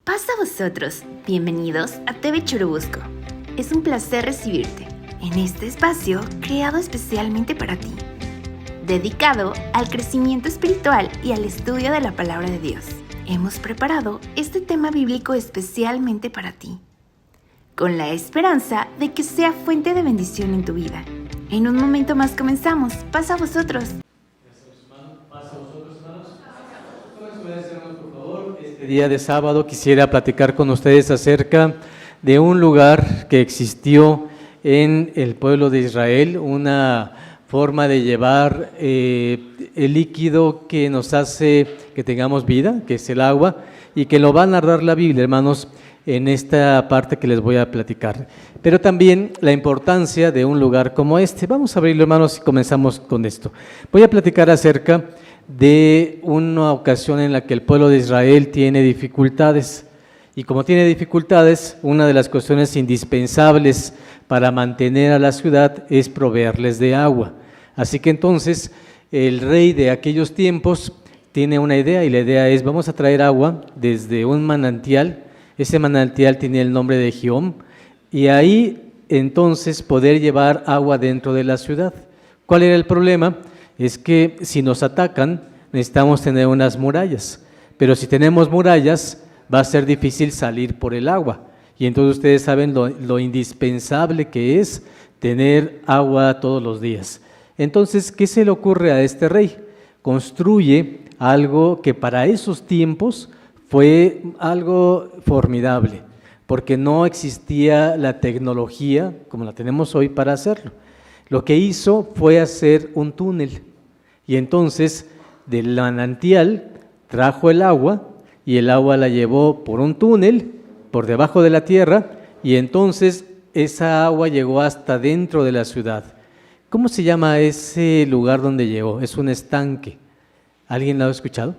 Paz a vosotros, bienvenidos a TV Churubusco. Es un placer recibirte en este espacio creado especialmente para ti, dedicado al crecimiento espiritual y al estudio de la palabra de Dios. Hemos preparado este tema bíblico especialmente para ti, con la esperanza de que sea fuente de bendición en tu vida. En un momento más comenzamos. Paz a vosotros. Este día de sábado quisiera platicar con ustedes acerca de un lugar que existió en el pueblo de Israel, una forma de llevar el líquido que nos hace que tengamos vida, que es el agua, y que lo va a narrar la Biblia, hermanos, en esta parte que les voy a platicar. Pero también la importancia de un lugar como este. Vamos a abrirlo, hermanos, y comenzamos con esto. Voy a platicar acerca de una ocasión en la que el pueblo de Israel tiene dificultades. Y como tiene dificultades, una de las cuestiones indispensables para mantener a la ciudad es proveerles de agua. Así que entonces el rey de aquellos tiempos tiene una idea, y la idea es: vamos a traer agua desde un manantial. Ese manantial tiene el nombre de Gihón, y ahí entonces poder llevar agua dentro de la ciudad. ¿Cuál era el problema? Es que si nos atacan necesitamos tener unas murallas, pero si tenemos murallas va a ser difícil salir por el agua, y entonces ustedes saben lo indispensable que es tener agua todos los días. Entonces, ¿qué se le ocurre a este rey? Construye algo que para esos tiempos fue algo formidable, porque no existía la tecnología como la tenemos hoy para hacerlo. Lo que hizo fue hacer un túnel, y entonces del manantial trajo el agua, y el agua la llevó por un túnel, por debajo de la tierra, y entonces esa agua llegó hasta dentro de la ciudad. ¿Cómo se llama ese lugar donde llegó? Es un estanque. ¿Alguien lo ha escuchado?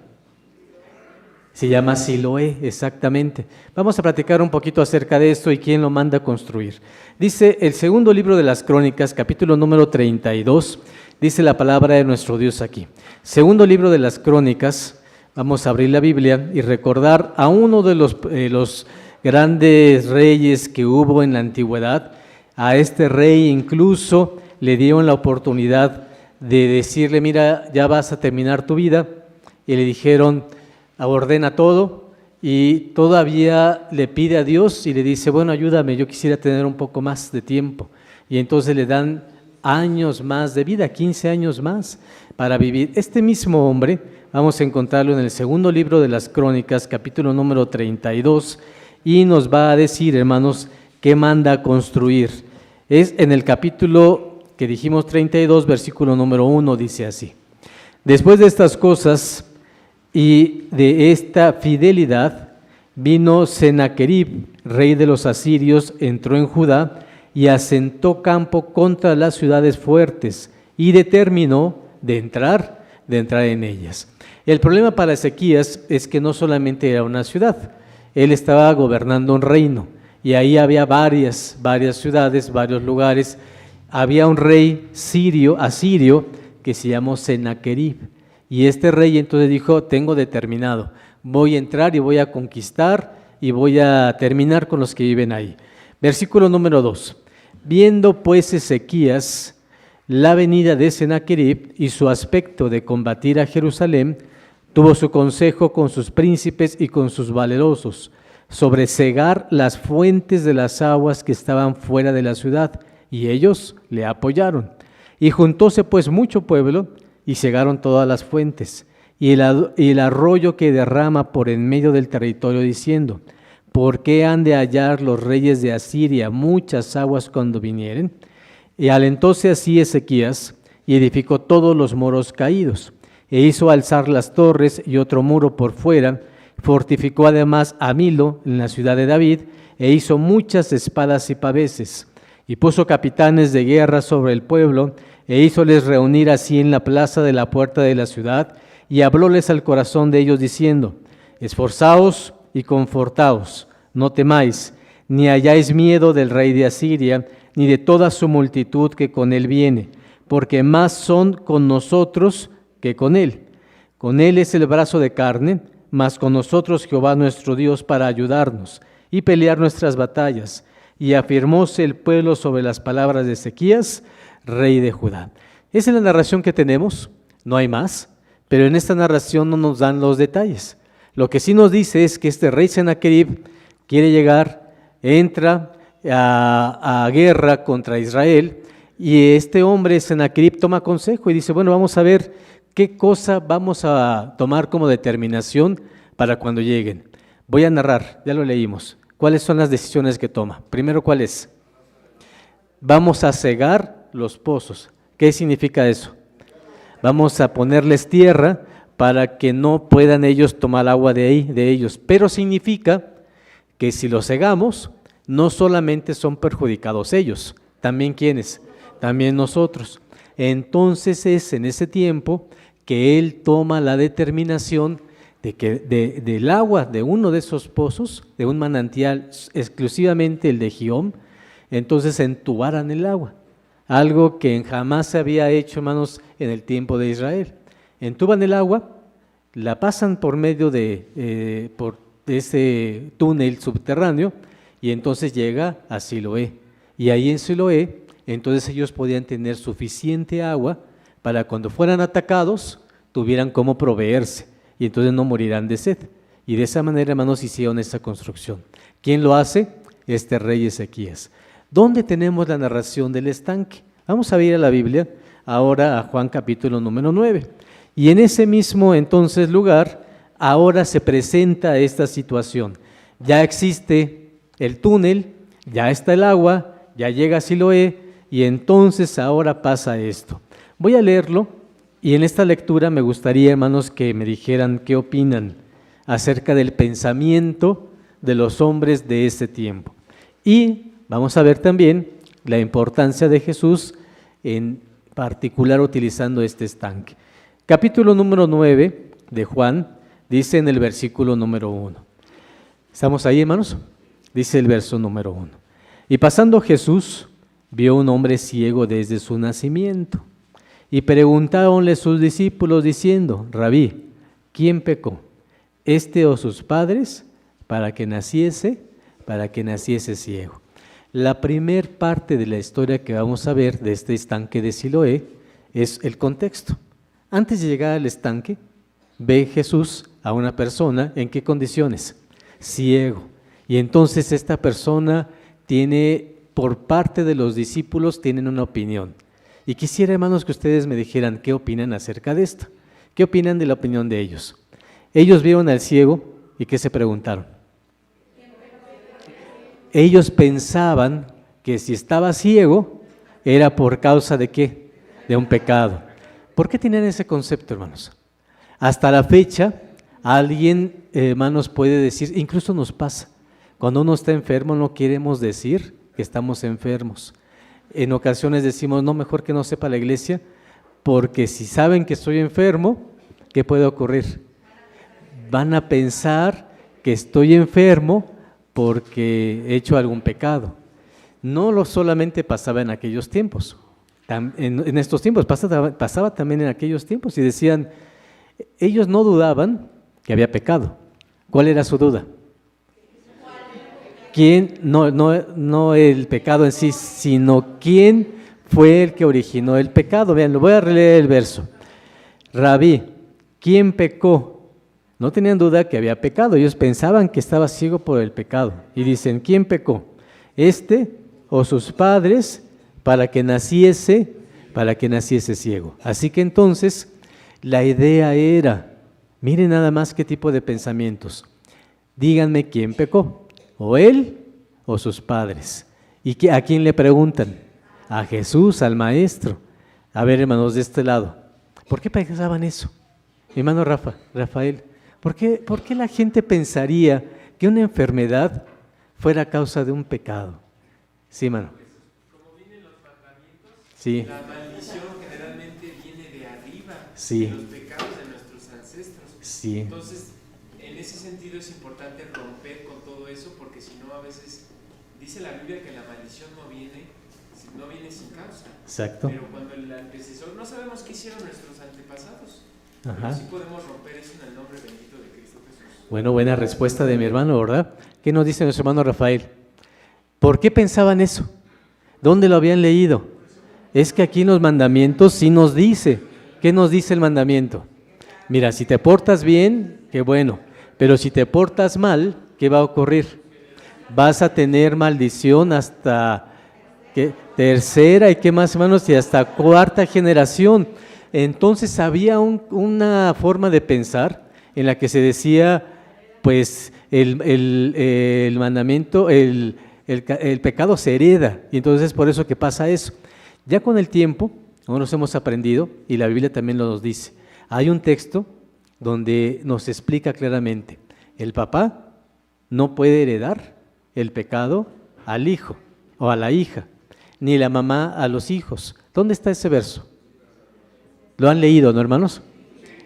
Se llama Siloé, exactamente. Vamos a platicar un poquito acerca de esto y quién lo manda a construir. Dice el segundo libro de las Crónicas, capítulo número 32, dice la palabra de nuestro Dios aquí. Segundo libro de las Crónicas, vamos a abrir la Biblia y recordar a uno de los grandes reyes que hubo en la antigüedad. A este rey incluso le dieron la oportunidad de decirle: mira, ya vas a terminar tu vida, y le dijeron: ordena todo, y todavía le pide a Dios y le dice: bueno, ayúdame, yo quisiera tener un poco más de tiempo. Y entonces le dan años más de vida, 15 años más para vivir. Este mismo hombre vamos a encontrarlo en el segundo libro de las Crónicas, capítulo número 32, y nos va a decir, hermanos, qué manda a construir. Es en el capítulo que dijimos 32, versículo número 1, dice así: después de estas cosas y de esta fidelidad, vino Sennacherib, rey de los asirios, entró en Judá y asentó campo contra las ciudades fuertes, y determinó de entrar en ellas. El problema para Ezequías es que no solamente era una ciudad, él estaba gobernando un reino, y ahí había varias ciudades, varios lugares. Había un rey asirio, que se llamó Sennacherib, y este rey entonces dijo: tengo determinado, voy a entrar y voy a conquistar y voy a terminar con los que viven ahí. Versículo número 2: viendo pues Ezequías la venida de Sennacherib y su aspecto de combatir a Jerusalén, tuvo su consejo con sus príncipes y con sus valerosos sobre cegar las fuentes de las aguas que estaban fuera de la ciudad, y ellos le apoyaron. Y juntóse pues mucho pueblo, y cegaron todas las fuentes, y el arroyo que derrama por en medio del territorio, diciendo: ¿por qué han de hallar los reyes de Asiria muchas aguas cuando vinieren? Y alentóse así Ezequías, y edificó todos los muros caídos, e hizo alzar las torres y otro muro por fuera. Fortificó además a Milo en la ciudad de David, e hizo muchas espadas y paveses, y puso capitanes de guerra sobre el pueblo, e hízoles reunir así en la plaza de la puerta de la ciudad, y hablóles al corazón de ellos diciendo: esforzaos y confortaos, no temáis, ni hayáis miedo del rey de Asiria, ni de toda su multitud que con él viene, porque más son con nosotros que con él. Con él es el brazo de carne, mas con nosotros Jehová nuestro Dios para ayudarnos y pelear nuestras batallas. Y afirmóse el pueblo sobre las palabras de Ezequías, rey de Judá. Esa es la narración que tenemos, no hay más, pero en esta narración no nos dan los detalles. Lo que sí nos dice es que este rey Sennacherib quiere llegar, entra a guerra contra Israel, y este hombre Sennacherib toma consejo y dice, bueno, vamos a ver qué cosa vamos a tomar como determinación para cuando lleguen. Voy a narrar, ya lo leímos. ¿Cuáles son las decisiones que toma? Primero, ¿cuál es? Vamos a cegar los pozos. ¿Qué significa eso? Vamos a ponerles tierra para que no puedan ellos tomar agua de ahí, de ellos. Pero significa que si los cegamos, no solamente son perjudicados ellos, también ¿quiénes? También nosotros. Entonces es en ese tiempo que él toma la determinación de que del agua de uno de esos pozos, de un manantial exclusivamente el de Gihón, entonces entubaran el agua, algo que jamás se había hecho, hermanos, en el tiempo de Israel. Entuban el agua, la pasan por medio de ese túnel subterráneo y entonces llega a Siloé. Y ahí en Siloé, entonces ellos podían tener suficiente agua para cuando fueran atacados, tuvieran cómo proveerse. Y entonces no morirán de sed. Y de esa manera, hermanos, hicieron esta construcción. ¿Quién lo hace? Este rey Ezequías. ¿Dónde tenemos la narración del estanque? Vamos a ir a la Biblia, ahora a Juan capítulo número 9. Y en ese mismo entonces lugar, ahora se presenta esta situación. Ya existe el túnel, ya está el agua, ya llega a Siloé, y entonces ahora pasa esto. Voy a leerlo. Y en esta lectura me gustaría, hermanos, que me dijeran qué opinan acerca del pensamiento de los hombres de ese tiempo. Y vamos a ver también la importancia de Jesús, en particular utilizando este estanque. Capítulo número 9 de Juan, dice en el versículo número 1. ¿Estamos ahí, hermanos? Dice el verso número 1. Y pasando Jesús, vio un hombre ciego desde su nacimiento. Y preguntáronle sus discípulos diciendo, Rabí, ¿quién pecó? ¿Este o sus padres? Para que naciese ciego. La primer parte de la historia que vamos a ver de este estanque de Siloé es el contexto. Antes de llegar al estanque, ve Jesús a una persona, ¿en qué condiciones? Ciego. Y entonces esta persona tiene, por parte de los discípulos, tienen una opinión. Y quisiera, hermanos, que ustedes me dijeran qué opinan acerca de esto. ¿Qué opinan de la opinión de ellos? Ellos vieron al ciego y ¿qué se preguntaron? Ellos pensaban que si estaba ciego era por causa de ¿qué? De un pecado. ¿Por qué tenían ese concepto, hermanos? Hasta la fecha, alguien, hermanos, puede decir, incluso nos pasa, cuando uno está enfermo no queremos decir que estamos enfermos. En ocasiones decimos, no, mejor que no sepa la iglesia, porque si saben que estoy enfermo, ¿qué puede ocurrir? Van a pensar que estoy enfermo porque he hecho algún pecado. No lo solamente pasaba en aquellos tiempos, en estos tiempos, pasaba también en aquellos tiempos, y decían, ellos no dudaban que había pecado. ¿Cuál era su duda? ¿Quién? No el pecado en sí, sino quién fue el que originó el pecado. Vean, lo voy a releer el verso. Rabí, ¿quién pecó? No tenían duda que había pecado, ellos pensaban que estaba ciego por el pecado. Y dicen, ¿quién pecó? ¿Este o sus padres para que naciese ciego? Así que entonces la idea era, miren nada más qué tipo de pensamientos. Díganme quién pecó. O él o sus padres. ¿Y a quién le preguntan? A Jesús, al Maestro. A ver, hermanos, de este lado. ¿Por qué pensaban eso? Mi hermano Rafael, ¿por qué la gente pensaría que una enfermedad fuera causa de un pecado? Sí, hermano. Como vienen los mandamientos, sí. La maldición generalmente viene de arriba, sí. de los pecados de nuestros ancestros. Sí. Entonces, en ese sentido es importante romper con todo eso, porque si no, a veces dice la Biblia que la maldición no viene sin causa. Exacto. Pero cuando el antecesor, no sabemos qué hicieron nuestros antepasados, Ajá. pero sí podemos romper eso en el nombre bendito de Cristo Jesús. Bueno, buena respuesta de mi hermano, ¿verdad? ¿Qué nos dice nuestro hermano Rafael? ¿Por qué pensaban eso? ¿Dónde lo habían leído? Es que aquí en los mandamientos sí nos dice. ¿Qué nos dice el mandamiento? Mira, si te portas bien, qué bueno, pero si te portas mal, ¿qué va a ocurrir? Vas a tener maldición hasta tercera y qué más, hermanos, y hasta cuarta generación. Entonces había una forma de pensar en la que se decía, pues el mandamiento, el pecado se hereda, y entonces es por eso que pasa eso. Ya con el tiempo, nosotros hemos aprendido, y la Biblia también lo nos dice, hay un texto donde nos explica claramente, el papá no puede heredar el pecado al hijo o a la hija, ni la mamá a los hijos. ¿Dónde está ese verso? ¿Lo han leído, no, hermanos?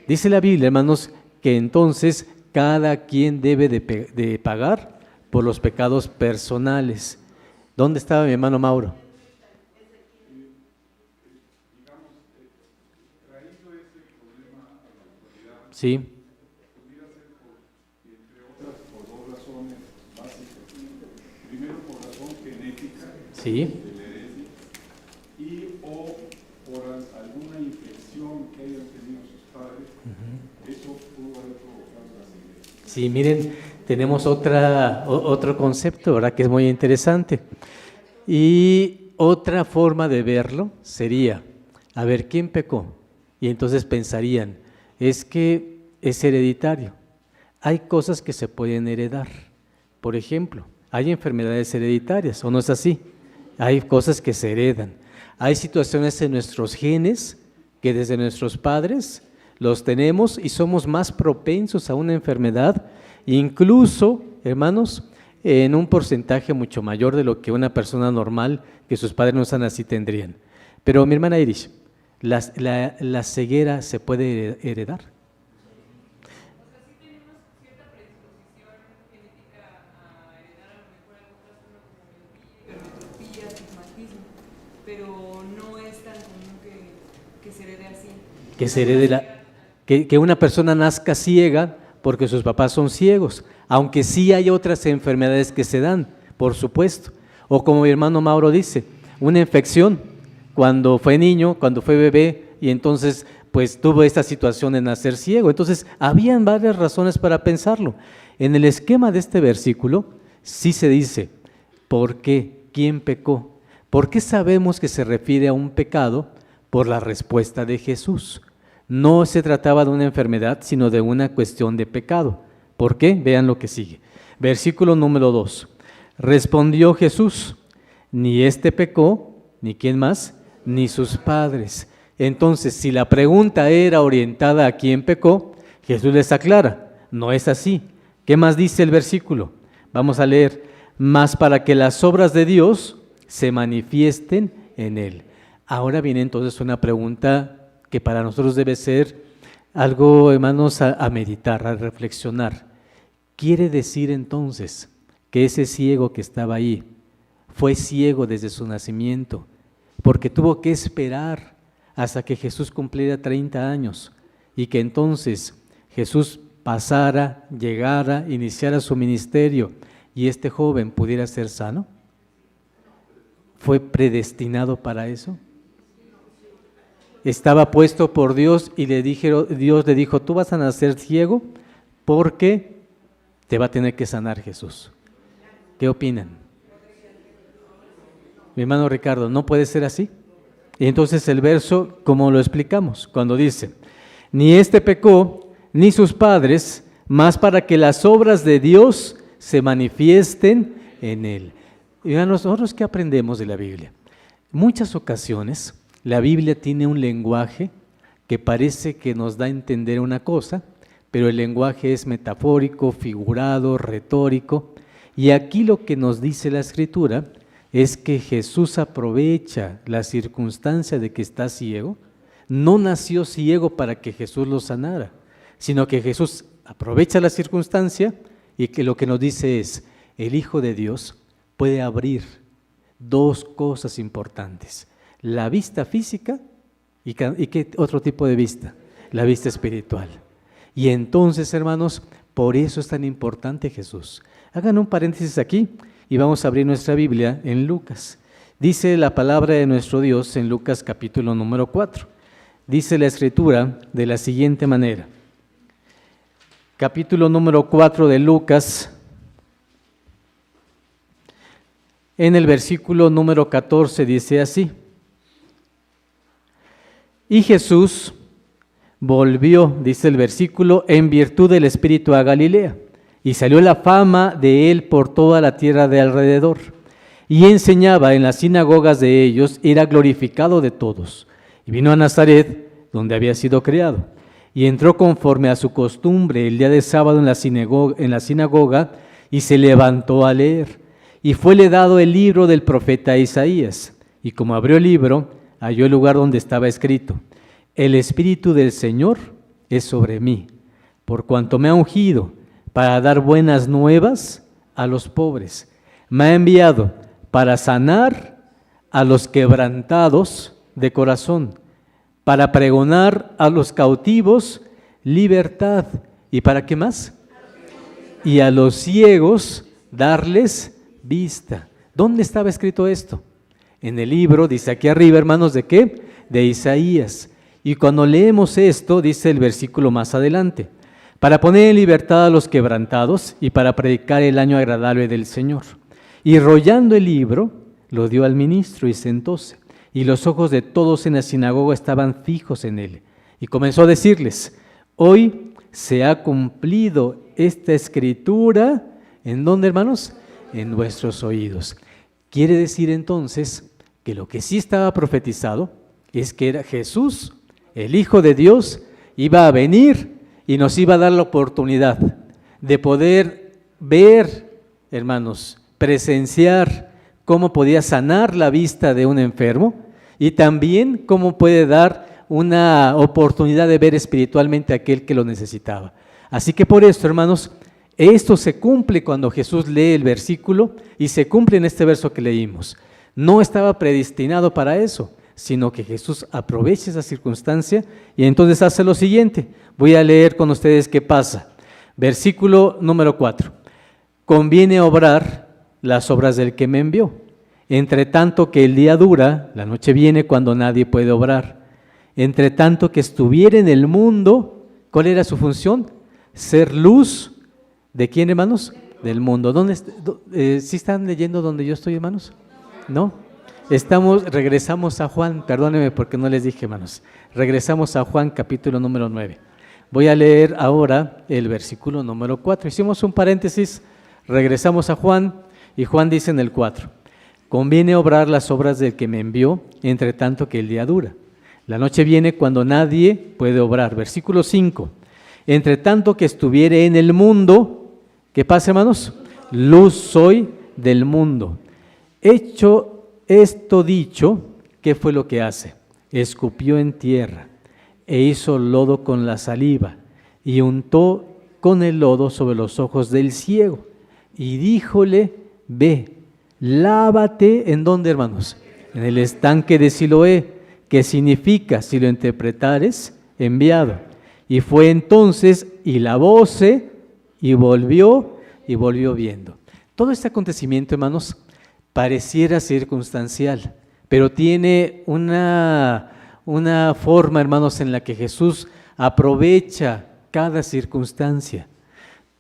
Dice la Biblia, hermanos, que entonces cada quien debe de pagar por los pecados personales. ¿Dónde estaba mi hermano Mauro? Sí. Por dos razones básicas. Primero, por razón genética, Sí. y o por alguna infección que hayan tenido sus padres. Eso pudo haber provocado la ceguera. Sí, miren, tenemos otro concepto, ¿verdad? Que es muy interesante. Y otra forma de verlo sería, a ver, ¿quién pecó? Y entonces pensarían, es que es hereditario. Hay cosas que se pueden heredar. Por ejemplo, hay enfermedades hereditarias, ¿o no es así? Hay cosas que se heredan. Hay situaciones en nuestros genes que desde nuestros padres los tenemos y somos más propensos a una enfermedad, incluso, hermanos, en un porcentaje mucho mayor de lo que una persona normal que sus padres no sean así tendrían. Pero mi hermana Iris, ¿la ceguera se puede heredar? Pero no es tan común que se herede así. Que se herede que una persona nazca ciega porque sus papás son ciegos, aunque sí hay otras enfermedades que se dan, por supuesto. O como mi hermano Mauro dice, una infección cuando fue niño, cuando fue bebé, y entonces pues tuvo esta situación de nacer ciego. Entonces habían varias razones para pensarlo. En el esquema de este versículo sí se dice, ¿por qué? ¿Quién pecó? ¿Por qué sabemos que se refiere a un pecado? Por la respuesta de Jesús. No se trataba de una enfermedad, sino de una cuestión de pecado. ¿Por qué? Vean lo que sigue. Versículo número 2. Respondió Jesús, ni éste pecó, ni quién más, ni sus padres. Entonces, si la pregunta era orientada a quién pecó, Jesús les aclara, no es así. ¿Qué más dice el versículo? Vamos a leer, más para que las obras de Dios se manifiesten en él. Ahora viene entonces una pregunta que para nosotros debe ser algo, hermanos, a meditar, a reflexionar. ¿Quiere decir entonces que ese ciego que estaba ahí fue ciego desde su nacimiento porque tuvo que esperar hasta que Jesús cumpliera 30 años y que entonces Jesús pasara, llegara, iniciara su ministerio y este joven pudiera ser sano? ¿Fue predestinado para eso? Estaba puesto por Dios y Dios le dijo, tú vas a nacer ciego porque te va a tener que sanar Jesús. ¿Qué opinan? Mi hermano Ricardo, ¿no puede ser así? Y entonces el verso, como lo explicamos, cuando dice, ni éste pecó, ni sus padres, más para que las obras de Dios se manifiesten en él. Y a nosotros, ¿qué aprendemos de la Biblia? Muchas ocasiones la Biblia tiene un lenguaje que parece que nos da a entender una cosa, pero el lenguaje es metafórico, figurado, retórico, y aquí lo que nos dice la Escritura es que Jesús aprovecha la circunstancia de que está ciego. No nació ciego para que Jesús lo sanara, sino que Jesús aprovecha la circunstancia y que lo que nos dice es, el Hijo de Dios puede abrir dos cosas importantes, la vista física y ¿qué otro tipo de vista? La vista espiritual. Y entonces, hermanos, Por eso es tan importante Jesús. Hagan un paréntesis aquí y vamos a abrir nuestra Biblia en Lucas. Dice la palabra de nuestro Dios en Lucas capítulo número 4. Dice la Escritura de la siguiente manera. Capítulo número 4 de Lucas, en el versículo número 14 dice así: y Jesús volvió, dice el versículo, en virtud del Espíritu a Galilea, y salió la fama de él por toda la tierra de alrededor, y enseñaba en las sinagogas de ellos, era glorificado de todos. Y vino a Nazaret, donde había sido criado, y entró conforme a su costumbre el día de sábado en la sinagoga, y se levantó a leer. Y fuele dado el libro del profeta Isaías, y como abrió el libro, halló el lugar donde estaba escrito: el Espíritu del Señor es sobre mí, por cuanto me ha ungido para dar buenas nuevas a los pobres. Me ha enviado para sanar a los quebrantados de corazón, para pregonar a los cautivos libertad. ¿Y para qué más? Y a los ciegos darles vista. ¿Dónde estaba escrito esto? En el libro, dice aquí arriba, hermanos, ¿de qué? De Isaías. Y cuando leemos esto, dice el versículo más adelante: para poner en libertad a los quebrantados y para predicar el año agradable del Señor. Y rollando el libro, lo dio al ministro y sentóse. Y los ojos de todos en la sinagoga estaban fijos en él. Y comenzó a decirles: hoy se ha cumplido esta escritura, ¿en dónde, hermanos? En vuestros oídos. Quiere decir entonces que lo que sí estaba profetizado es que era Jesús, el Hijo de Dios, iba a venir y nos iba a dar la oportunidad de poder ver, hermanos, presenciar cómo podía sanar la vista de un enfermo y también cómo puede dar una oportunidad de ver espiritualmente a aquel que lo necesitaba. Así que por esto, hermanos, esto se cumple cuando Jesús lee el versículo y se cumple en este verso que leímos. No estaba predestinado para eso, sino que Jesús aprovecha esa circunstancia y entonces hace lo siguiente. Voy a leer con ustedes qué pasa. Versículo número 4. Conviene obrar las obras del que me envió. Entre tanto que el día dura, la noche viene cuando nadie puede obrar. Entre tanto que estuviera en el mundo, ¿cuál era su función? Ser luz. ¿De quién, hermanos? Del mundo. ¿Sí están leyendo donde yo estoy, hermanos? ¿No? Regresamos a Juan, perdónenme porque no les dije, hermanos. Regresamos a Juan capítulo número 9. Voy a leer ahora el versículo número 4. Hicimos un paréntesis, regresamos a Juan y Juan dice en el 4: conviene obrar las obras del que me envió, entre tanto que el día dura. La noche viene cuando nadie puede obrar. Versículo 5: entre tanto que estuviere en el mundo, ¿qué pasa, hermanos? Luz soy del mundo. Hecho esto dicho, ¿qué fue lo que hace? Escupió en tierra e hizo lodo con la saliva y untó con el lodo sobre los ojos del ciego y díjole: ve, lávate, ¿en dónde, hermanos? En el estanque de Siloé, que significa, si lo interpretares, enviado. Y fue entonces y lavóse y volvió viendo. Todo este acontecimiento, hermanos, pareciera circunstancial, pero tiene una forma, hermanos, en la que Jesús aprovecha cada circunstancia.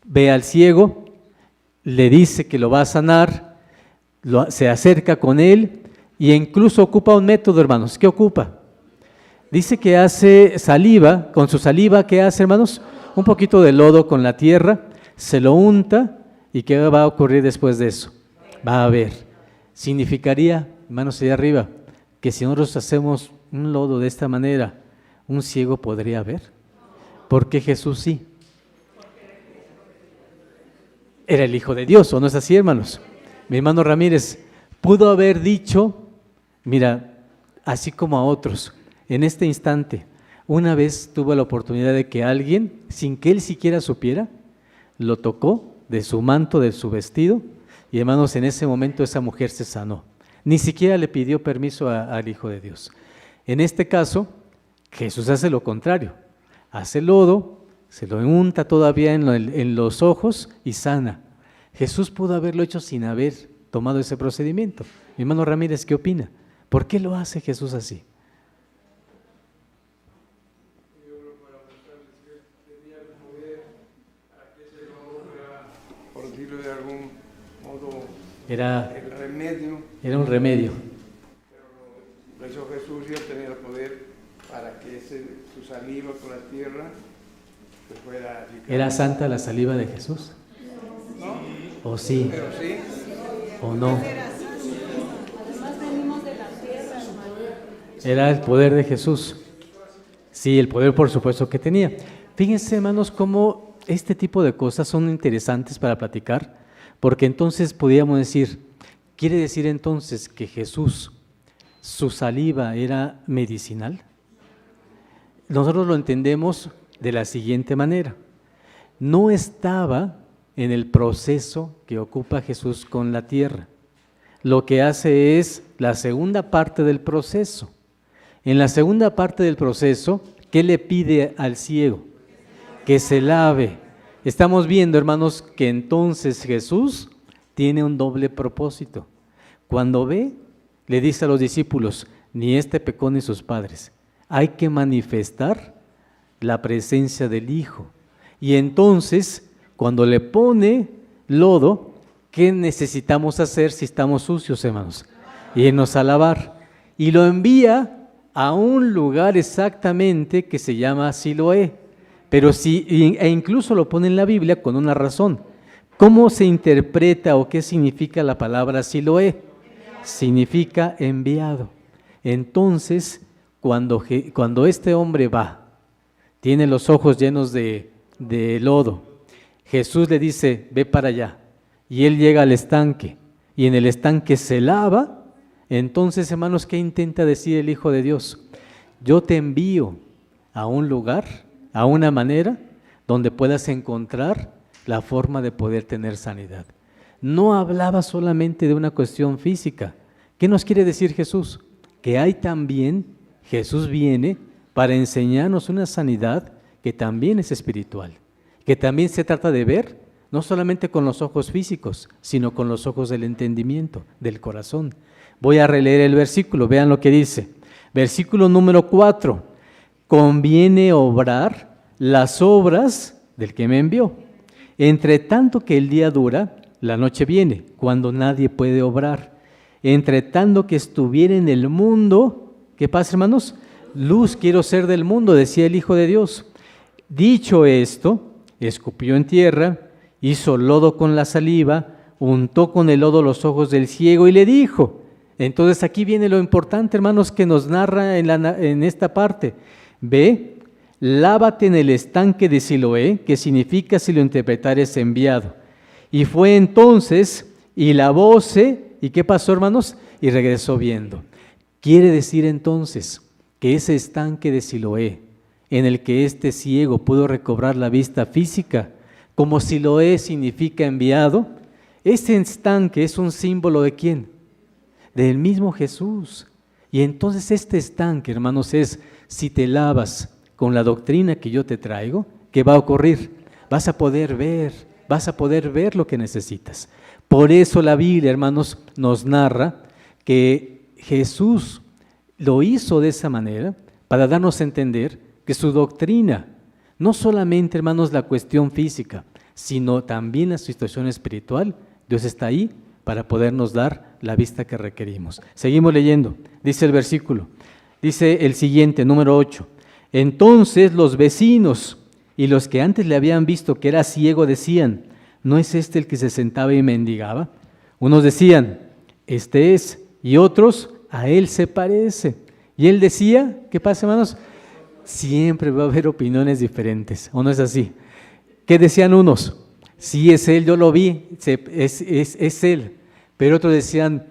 Ve al ciego, le dice que lo va a sanar, se acerca con él e incluso ocupa un método, hermanos. ¿Qué ocupa? Dice que hace saliva, con su saliva, ¿qué hace, hermanos? Un poquito de lodo con la tierra, se lo unta, ¿y qué va a ocurrir después de eso? Va a ver. Significaría, hermanos, allá arriba, que si nosotros hacemos un lodo de esta manera, un ciego podría ver. Porque Jesús sí. Era el Hijo de Dios, ¿o no es así, hermanos? Mi hermano Ramírez pudo haber dicho, mira, así como a otros, en este instante, una vez tuvo la oportunidad de que alguien, sin que él siquiera supiera, lo tocó de su manto, de su vestido, y hermanos, en ese momento esa mujer se sanó. Ni siquiera le pidió permiso al Hijo de Dios. En este caso, Jesús hace lo contrario. Hace lodo, se lo unta todavía en los ojos y sana. Jesús pudo haberlo hecho sin haber tomado ese procedimiento. Mi hermano Ramírez, ¿qué opina? ¿Por qué lo hace Jesús así? Por decirlo de algún modo, Era el remedio. Era un remedio. Lo hizo Jesús y él tenía el poder para que su saliva con la tierra pues fuera... ¿Era santa la saliva de Jesús? ¿No? ¿O sí? Pero sí. ¿O no? Además venimos de la tierra, hermano. Era el poder de Jesús. Sí, el poder por supuesto que tenía. Fíjense, hermanos, cómo este tipo de cosas son interesantes para platicar, porque entonces podríamos decir, ¿quiere decir entonces que Jesús, su saliva era medicinal? Nosotros lo entendemos de la siguiente manera. No estaba en el proceso que ocupa Jesús con la tierra. Lo que hace es la segunda parte del proceso. En la segunda parte del proceso, ¿qué le pide al ciego? Que se lave. Estamos viendo, hermanos, que entonces Jesús tiene un doble propósito. Cuando ve, le dice a los discípulos, ni este pecó ni sus padres. Hay que manifestar la presencia del Hijo. Y entonces, cuando le pone lodo, ¿qué necesitamos hacer si estamos sucios, hermanos? Irnos a lavar. Y lo envía a un lugar exactamente que se llama Siloé. Pero e incluso lo pone en la Biblia con una razón. ¿Cómo se interpreta o qué significa la palabra Siloé? Significa enviado. Entonces, cuando este hombre va, tiene los ojos llenos de lodo, Jesús le dice, ve para allá. Y él llega al estanque, y en el estanque se lava. Entonces, hermanos, ¿qué intenta decir el Hijo de Dios? Yo te envío a un lugar, a una manera, donde puedas encontrar la forma de poder tener sanidad. No hablaba solamente de una cuestión física. ¿Qué nos quiere decir Jesús? Que hay también, Jesús viene para enseñarnos una sanidad que también es espiritual, que también se trata de ver, no solamente con los ojos físicos, sino con los ojos del entendimiento, del corazón. Voy a releer el versículo, vean lo que dice. Versículo número 4. Conviene obrar las obras del que me envió. Entre tanto que el día dura, la noche viene, cuando nadie puede obrar. Entre tanto que estuviera en el mundo, ¿qué pasa, hermanos? Luz quiero ser del mundo, decía el Hijo de Dios. Dicho esto, escupió en tierra, hizo lodo con la saliva, untó con el lodo los ojos del ciego y le dijo. Entonces aquí viene lo importante, hermanos, que nos narra en esta parte. Ve, lávate en el estanque de Siloé, que significa, si lo interpretares, enviado. Y fue entonces, y lavóse, ¿y qué pasó, hermanos? Y regresó viendo. Quiere decir entonces que ese estanque de Siloé, en el que este ciego pudo recobrar la vista física, como Siloé significa enviado, ese estanque es un símbolo ¿de quién? Del mismo Jesús. Y entonces este estanque, hermanos, es, si te lavas con la doctrina que yo te traigo, ¿qué va a ocurrir? Vas a poder ver lo que necesitas. Por eso la Biblia, hermanos, nos narra que Jesús lo hizo de esa manera para darnos a entender que su doctrina, no solamente, hermanos, la cuestión física, sino también la situación espiritual, Dios está ahí para podernos dar la vista que requerimos. Seguimos leyendo, dice el versículo, dice el siguiente, número 8. Entonces los vecinos y los que antes le habían visto que era ciego decían, ¿no es este el que se sentaba y mendigaba? Unos decían, este es, y otros, a él se parece. Y él decía, ¿qué pasa, hermanos? Siempre va a haber opiniones diferentes, ¿o no es así? ¿Qué decían unos? Sí, es él, yo lo vi, es él. Pero otros decían,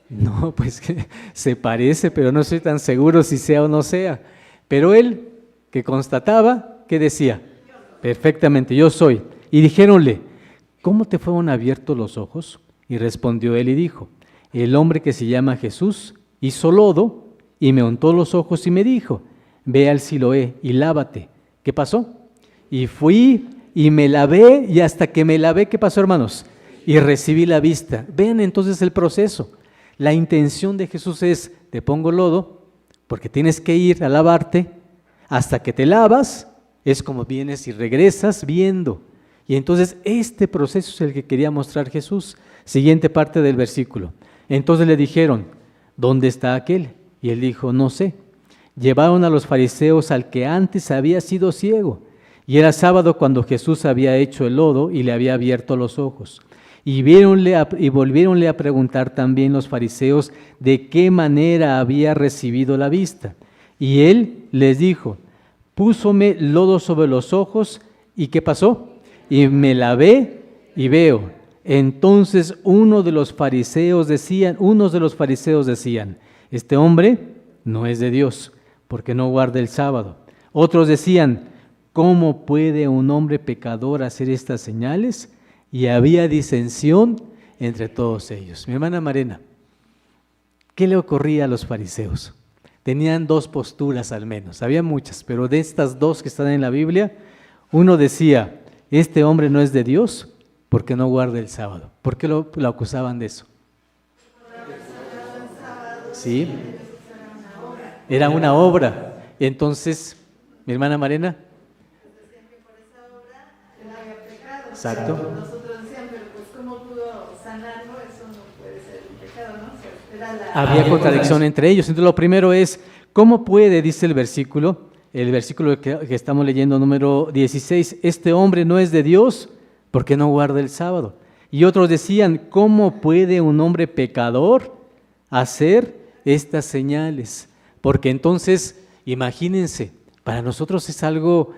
no, pues que se parece, pero no estoy tan seguro si sea o no sea. Pero él, que constataba, ¿qué decía? Perfectamente, yo soy. Y dijéronle, ¿cómo te fueron abiertos los ojos? Y respondió él y dijo, el hombre que se llama Jesús hizo lodo y me untó los ojos y me dijo, ve al Siloé y lávate. ¿Qué pasó? Y fui y me lavé, y hasta que me lavé, ¿qué pasó, hermanos? Y recibí la vista. Vean entonces el proceso. La intención de Jesús es, te pongo lodo, porque tienes que ir a lavarte, hasta que te lavas, es como vienes y regresas viendo. Y entonces este proceso es el que quería mostrar Jesús. Siguiente parte del versículo. Entonces le dijeron, ¿dónde está aquel? Y él dijo, no sé. Llevaron a los fariseos al que antes había sido ciego. Y era sábado cuando Jesús había hecho el lodo y le había abierto los ojos. Y volviéronle a preguntar también los fariseos de qué manera había recibido la vista. Y él les dijo, púsome lodo sobre los ojos, ¿y qué pasó? Y me lavé y veo. Entonces unos de los fariseos decían, este hombre no es de Dios, porque no guarda el sábado. Otros decían, ¿cómo puede un hombre pecador hacer estas señales? Y había disensión entre todos ellos. Mi hermana Marena, ¿qué le ocurría a los fariseos? Tenían dos posturas al menos, había muchas, pero de estas dos que están en la Biblia, uno decía, este hombre no es de Dios porque no guarda el sábado. ¿Por qué lo acusaban de eso? Sí, era una obra. Entonces, mi hermana Marena. Exacto. Nosotros decían, pero pues ¿cómo pudo sanarlo? Eso no puede ser un pecado, ¿no? O sea, era Había contradicción entre ellos. Entonces lo primero es, ¿cómo puede, dice el versículo que estamos leyendo, número 16, este hombre no es de Dios porque no guarda el sábado? Y otros decían, ¿cómo puede un hombre pecador hacer estas señales? Porque entonces, imagínense, para nosotros es algo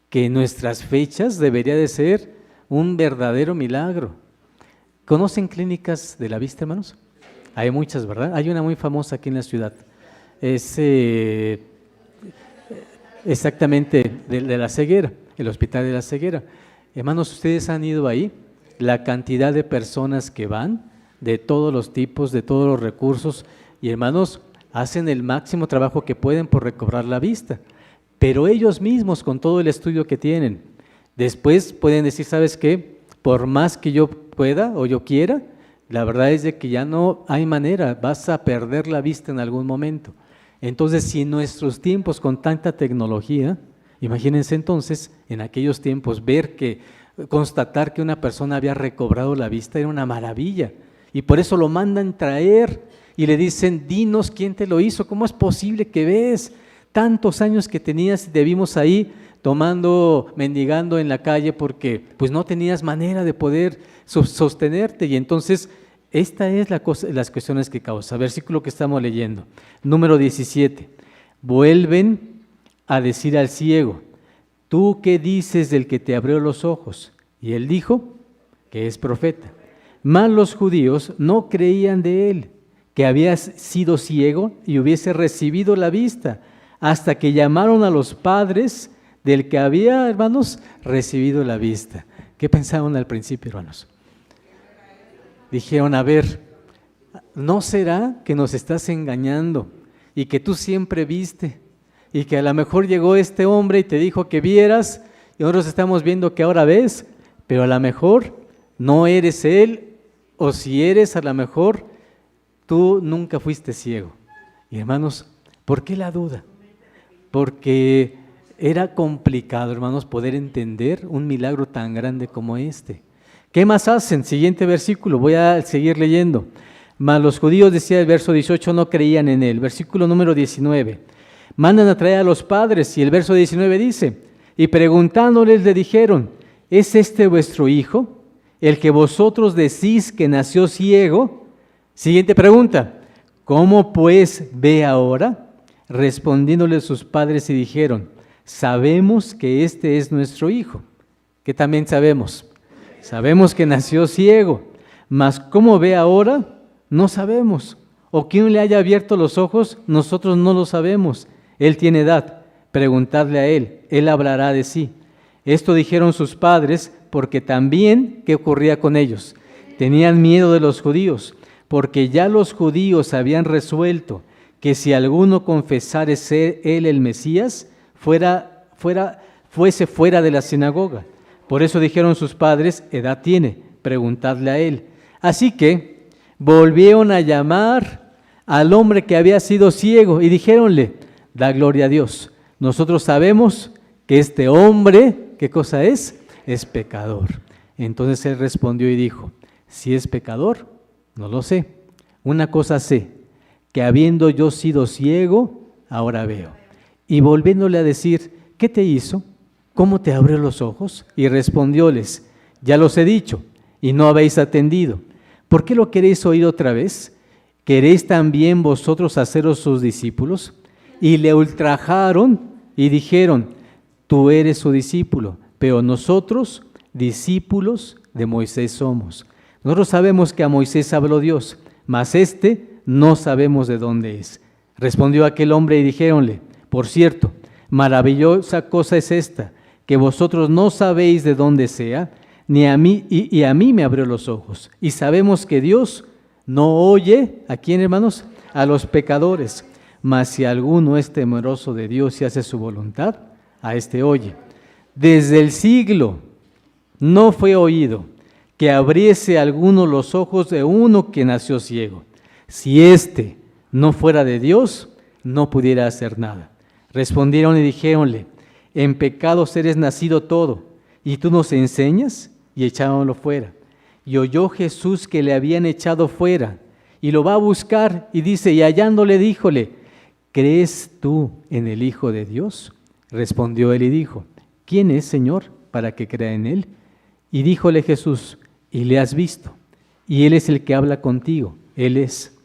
que en nuestras fechas debería de ser un verdadero milagro. ¿Conocen clínicas de la vista, hermanos? Hay muchas, ¿verdad? Hay una muy famosa aquí en la ciudad. Es exactamente de la ceguera, el Hospital de la Ceguera. Hermanos, ¿ustedes han ido ahí? La cantidad de personas que van, de todos los tipos, de todos los recursos, y hermanos, hacen el máximo trabajo que pueden por recobrar la vista. Pero ellos mismos, con todo el estudio que tienen, después pueden decir, ¿sabes qué? Por más que yo pueda o yo quiera, la verdad es de que ya no hay manera, vas a perder la vista en algún momento. Entonces, si en nuestros tiempos con tanta tecnología, imagínense entonces, en aquellos tiempos, constatar que una persona había recobrado la vista era una maravilla. Y por eso lo mandan traer y le dicen, dinos quién te lo hizo, ¿cómo es posible que ves? Tantos años que tenías y te vimos ahí mendigando en la calle porque pues no tenías manera de poder sostenerte. Y entonces esta es las cuestiones que causa. Versículo que estamos leyendo, número 17. Vuelven a decir al ciego, ¿tú qué dices del que te abrió los ojos? Y él dijo que es profeta. Mas los judíos no creían de él, que había sido ciego y hubiese recibido la vista, hasta que llamaron a los padres del que había, hermanos, recibido la vista. ¿Qué pensaron al principio, hermanos? Dijeron, a ver, ¿no será que nos estás engañando y que tú siempre viste y que a lo mejor llegó este hombre y te dijo que vieras y nosotros estamos viendo que ahora ves, pero a lo mejor no eres él, o si eres, a lo mejor tú nunca fuiste ciego? Y hermanos, ¿por qué la duda? Porque era complicado, hermanos, poder entender un milagro tan grande como este. ¿Qué más hacen? Siguiente versículo, voy a seguir leyendo. Mas los judíos, decía el verso 18, no creían en él. Versículo número 19. Mandan a traer a los padres y el verso 19 dice, y preguntándoles le dijeron, ¿es este vuestro hijo, el que vosotros decís que nació ciego? Siguiente pregunta, ¿cómo pues ve ahora? Respondiéndole sus padres y dijeron, sabemos que este es nuestro hijo. ¿Qué también sabemos? Sabemos que nació ciego, mas ¿cómo ve ahora? No sabemos. ¿O quién le haya abierto los ojos? Nosotros no lo sabemos. Él tiene edad, preguntadle a él hablará de sí. Esto dijeron sus padres porque también, ¿qué ocurría con ellos? Tenían miedo de los judíos, porque ya los judíos habían resuelto que si alguno confesare ser él el Mesías, fuera fuese fuera de la sinagoga. Por eso dijeron sus padres: edad tiene, preguntadle a él. Así que volvieron a llamar al hombre que había sido ciego y dijéronle: da gloria a Dios. Nosotros sabemos que este hombre, ¿qué cosa es? Es pecador. Entonces él respondió y dijo: si es pecador, no lo sé. Una cosa sé, que habiendo yo sido ciego, ahora veo. Y volviéndole a decir: ¿qué te hizo? ¿Cómo te abrió los ojos? Y respondióles: ya los he dicho, y no habéis atendido. ¿Por qué lo queréis oír otra vez? ¿Queréis también vosotros haceros sus discípulos? Y le ultrajaron y dijeron: tú eres su discípulo, pero nosotros discípulos de Moisés somos. Nosotros sabemos que a Moisés habló Dios, mas no sabemos de dónde es. Respondió aquel hombre y dijéronle: por cierto, maravillosa cosa es esta, que vosotros no sabéis de dónde sea, ni a mí, y a mí me abrió los ojos. Y sabemos que Dios no oye, ¿a quién, hermanos? A los pecadores. Mas si alguno es temeroso de Dios y hace su voluntad, a este oye. Desde el siglo no fue oído que abriese alguno los ojos de uno que nació ciego. Si no fuera de Dios, no pudiera hacer nada. Respondieron y dijéronle: en pecados eres nacido todo, y tú nos enseñas. Y echáronlo fuera. Y oyó Jesús que le habían echado fuera, y lo va a buscar, y dice, y hallándole díjole: ¿crees tú en el Hijo de Dios? Respondió él y dijo: ¿quién es, Señor, para que crea en él? Y díjole Jesús: y le has visto, y él es el que habla contigo, él es.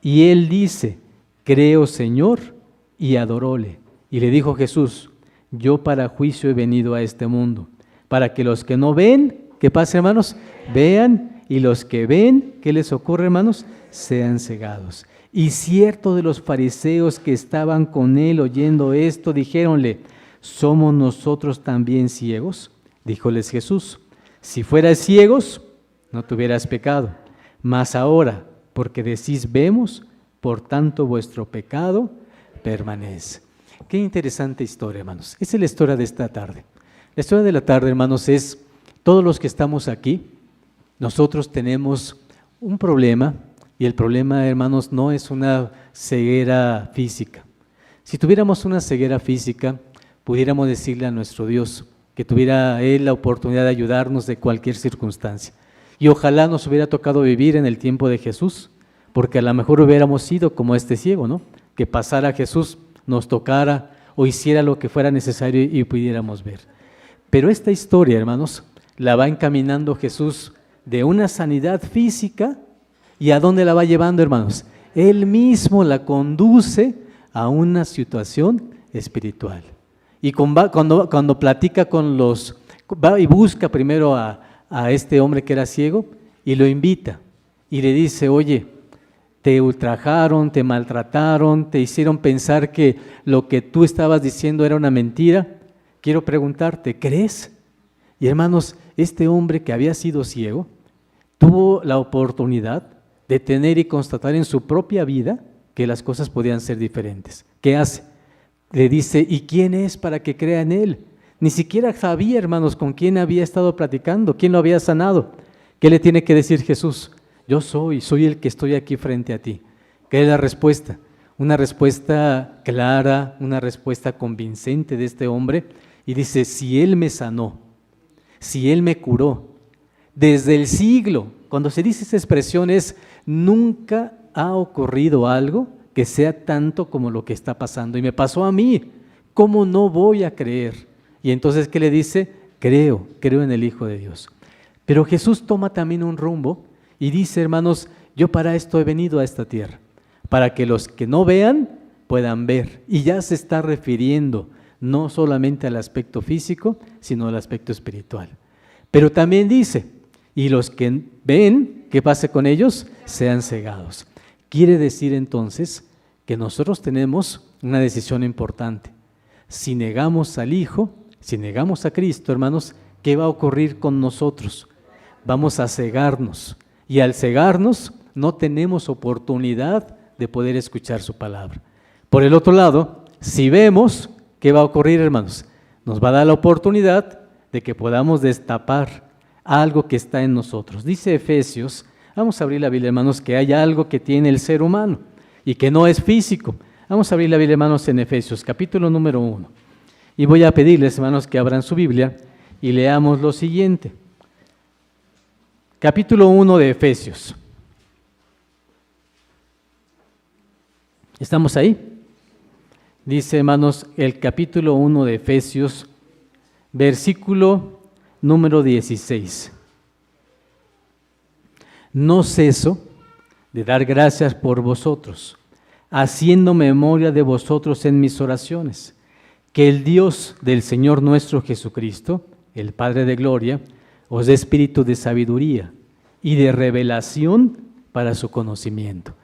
Y él dice: creo, Señor, y adoróle. Y le dijo Jesús: yo para juicio he venido a este mundo, para que los que no ven, ¿qué pasa, hermanos? Vean, y los que ven, ¿qué les ocurre, hermanos? Sean cegados. Y cierto de los fariseos que estaban con él oyendo esto, dijéronle: ¿somos nosotros también ciegos? Díjoles Jesús: si fueras ciegos, no tuvieras pecado, mas ahora, porque decís vemos, por tanto vuestro pecado permanece. Qué interesante historia, hermanos. Esa es la historia de esta tarde. La historia de la tarde, hermanos, es todos los que estamos aquí, nosotros tenemos un problema, y el problema, hermanos, no es una ceguera física. Si tuviéramos una ceguera física, pudiéramos decirle a nuestro Dios que tuviera Él la oportunidad de ayudarnos de cualquier circunstancia. Y ojalá nos hubiera tocado vivir en el tiempo de Jesús, porque a lo mejor hubiéramos sido como este ciego, ¿no? Que pasara Jesús, nos tocara o hiciera lo que fuera necesario y pudiéramos ver. Pero esta historia, hermanos, la va encaminando Jesús de una sanidad física. ¿Y a dónde la va llevando, hermanos? Él mismo la conduce a una situación espiritual. Y cuando platica con va y busca primero a este hombre que era ciego y lo invita y le dice: oye, te ultrajaron, te maltrataron, te hicieron pensar que lo que tú estabas diciendo era una mentira. Quiero preguntarte, ¿crees? Y hermanos, este hombre que había sido ciego tuvo la oportunidad de tener y constatar en su propia vida que las cosas podían ser diferentes. ¿Qué hace? Le dice: ¿y quién es para que crea en él? Ni siquiera sabía, hermanos, con quién había estado platicando, quién lo había sanado. ¿Qué le tiene que decir Jesús? Yo soy el que estoy aquí frente a ti. ¿Qué es la respuesta? Una respuesta clara, una respuesta convincente de este hombre. Y dice: si Él me sanó, si Él me curó, desde el siglo, cuando se dice esa expresión es: nunca ha ocurrido algo que sea tanto como lo que está pasando. Y me pasó a mí, ¿cómo no voy a creer? Y entonces, ¿qué le dice? Creo en el Hijo de Dios. Pero Jesús toma también un rumbo y dice: hermanos, yo para esto he venido a esta tierra, para que los que no vean puedan ver. Y ya se está refiriendo no solamente al aspecto físico, sino al aspecto espiritual. Pero también dice: y los que ven, ¿qué pase con ellos? Sean cegados. Quiere decir entonces que nosotros tenemos una decisión importante. Si negamos al Hijo, si negamos a Cristo, hermanos, ¿qué va a ocurrir con nosotros? Vamos a cegarnos. Y al cegarnos, no tenemos oportunidad de poder escuchar su palabra. Por el otro lado, si vemos, ¿qué va a ocurrir, hermanos? nos va a dar la oportunidad de que podamos destapar algo que está en nosotros. Dice Efesios, vamos a abrir la Biblia, hermanos, que hay algo que tiene el ser humano y que no es físico. Vamos a abrir la Biblia, hermanos, en Efesios, capítulo número 1. Y voy a pedirles, hermanos, que abran su Biblia y leamos lo siguiente. Capítulo 1 de Efesios. ¿Estamos ahí? Dice, hermanos, el capítulo 1 de Efesios, versículo número 16. No ceso de dar gracias por vosotros, haciendo memoria de vosotros en mis oraciones, que el Dios del Señor nuestro Jesucristo, el Padre de gloria, os dé espíritu de sabiduría y de revelación para su conocimiento.